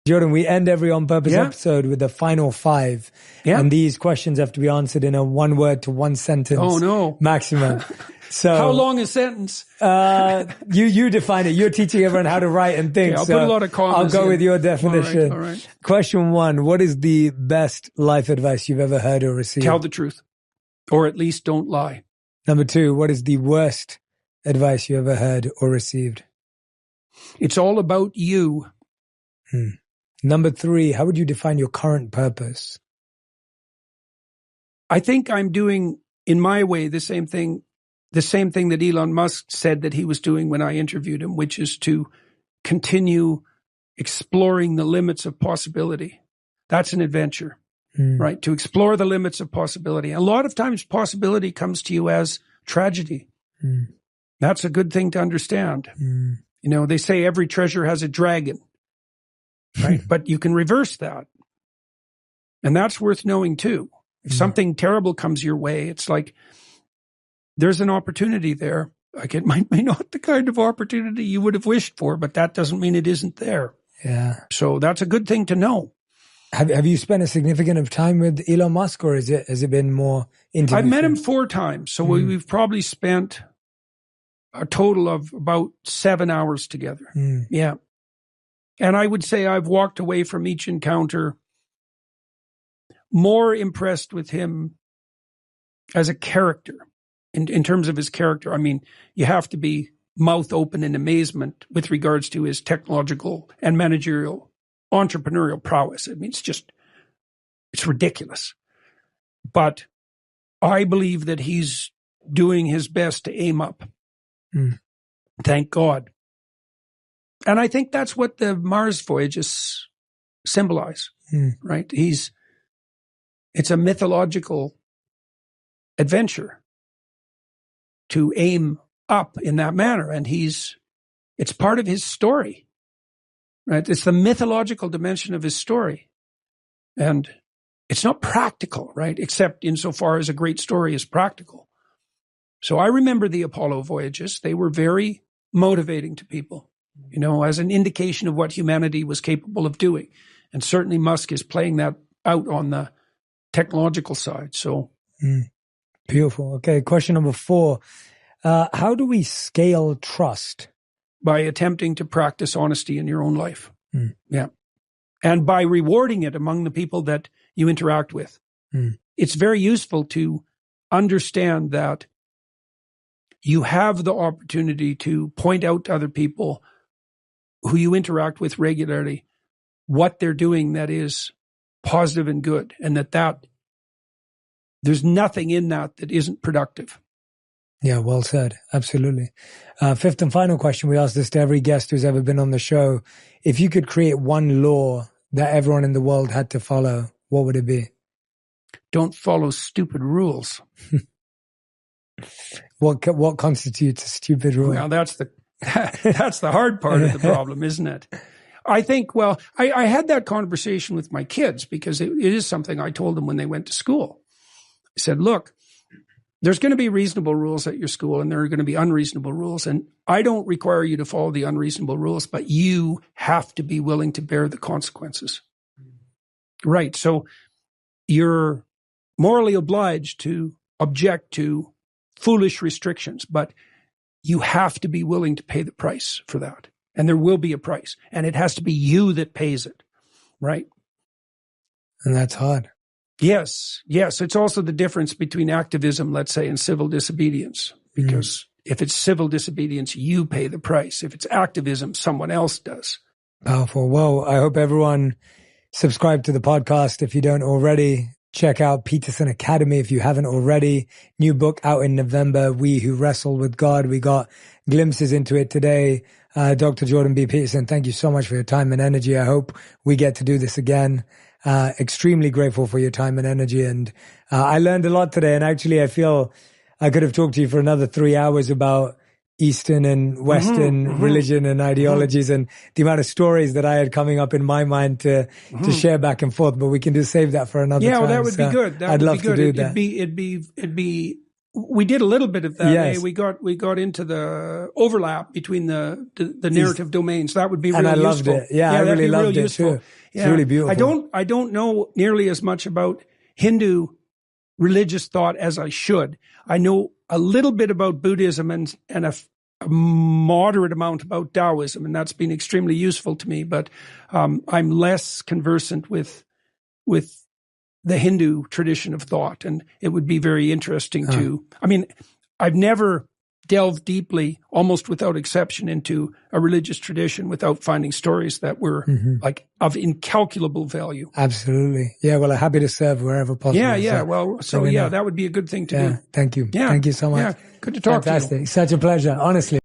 Jordan, we end every On Purpose episode with the final 5. Yeah. And these questions have to be answered in a 1 word to 1 sentence maximum. So how long a sentence? You define it. You're teaching everyone how to write and think. Okay, I'll put a lot of commas I'll go in. with your definition. All right. Question 1. What is the best life advice you've ever heard or received? Tell the truth. Or at least don't lie. Number 2. What is the worst advice you ever heard or received? It's all about you. Number 3. How would you define your current purpose? I think I'm doing, in my way, the same thing that Elon Musk said that he was doing when I interviewed him, which is to continue exploring the limits of possibility. That's an adventure, right? To explore the limits of possibility. A lot of times possibility comes to you as tragedy. That's a good thing to understand. You know, they say every treasure has a dragon, right? But you can reverse that. And that's worth knowing too. If something terrible comes your way, it's like, there's an opportunity there. Like, it might be not the kind of opportunity you would have wished for, but that doesn't mean it isn't there. Yeah. So that's a good thing to know. Have you spent a significant of time with Elon Musk, or has it been more intimate? I've met him 4 times. So we've probably spent a total of about 7 hours together. Yeah. And I would say I've walked away from each encounter more impressed with him as a character. In terms of his character, I mean, you have to be mouth open in amazement with regards to his technological and managerial, entrepreneurial prowess. I mean, it's ridiculous. But I believe that he's doing his best to aim up. Thank God. And I think that's what the Mars voyages symbolize, right? It's a mythological adventure to aim up in that manner. And it's part of his story, right? It's the mythological dimension of his story. And it's not practical, right? Except insofar as a great story is practical. So I remember the Apollo voyages. They were very motivating to people, you know, as an indication of what humanity was capable of doing. And certainly Musk is playing that out on the technological side. So beautiful. Okay. Question number 4. How do we scale trust? By attempting to practice honesty in your own life. Yeah. And by rewarding it among the people that you interact with. It's very useful to understand that you have the opportunity to point out to other people who you interact with regularly what they're doing that is positive and good, and that there's nothing in that isn't productive. Yeah, well said. Absolutely. 5th and final question. We ask this to every guest who's ever been on the show. If you could create one law that everyone in the world had to follow, what would it be? Don't follow stupid rules. What constitutes a stupid rule? Well, that's the hard part of the problem, isn't it? I think, well, I had that conversation with my kids because it is something I told them when they went to school. I said, look, there's going to be reasonable rules at your school and there are going to be unreasonable rules. And I don't require you to follow the unreasonable rules, but you have to be willing to bear the consequences. Right. So you're morally obliged to object to foolish restrictions, but you have to be willing to pay the price for that. And there will be a price. And it has to be you that pays it. Right. And that's hard. Yes. It's also the difference between activism, let's say, and civil disobedience. Because if it's civil disobedience, you pay the price. If it's activism, someone else does. Powerful. Well, I hope everyone subscribe to the podcast. If you don't already, check out Peterson Academy if you haven't already. New book out in November, We Who Wrestle with God. We got glimpses into it today. Dr. Jordan B. Peterson, thank you so much for your time and energy. I hope we get to do this again. Extremely grateful for your time and energy. And I learned a lot today. And actually, I feel I could have talked to you for another 3 hours about Eastern and Western religion and ideologies and the amount of stories that I had coming up in my mind to share back and forth. But we can just save that for another time. Yeah, well, that would be good. I'd love to do that. It'd be we did a little bit of that. Yes. We got into the overlap between the narrative domains. That would be really and I useful. loved it. Yeah, I really loved it too. It's really beautiful. I don't know nearly as much about Hindu religious thought as I should. I know a little bit about Buddhism and a moderate amount about Taoism, and that's been extremely useful to me. But I'm less conversant with the Hindu tradition of thought, and it would be very interesting to. I mean, I've never delved deeply, almost without exception, into a religious tradition without finding stories that were like of incalculable value. Absolutely. Yeah. Well, I'm happy to serve wherever possible. Yeah. Well, that would be a good thing to do. Thank you. Yeah. Thank you so much. Yeah. Good to talk to you. Fantastic. Such a pleasure. Honestly.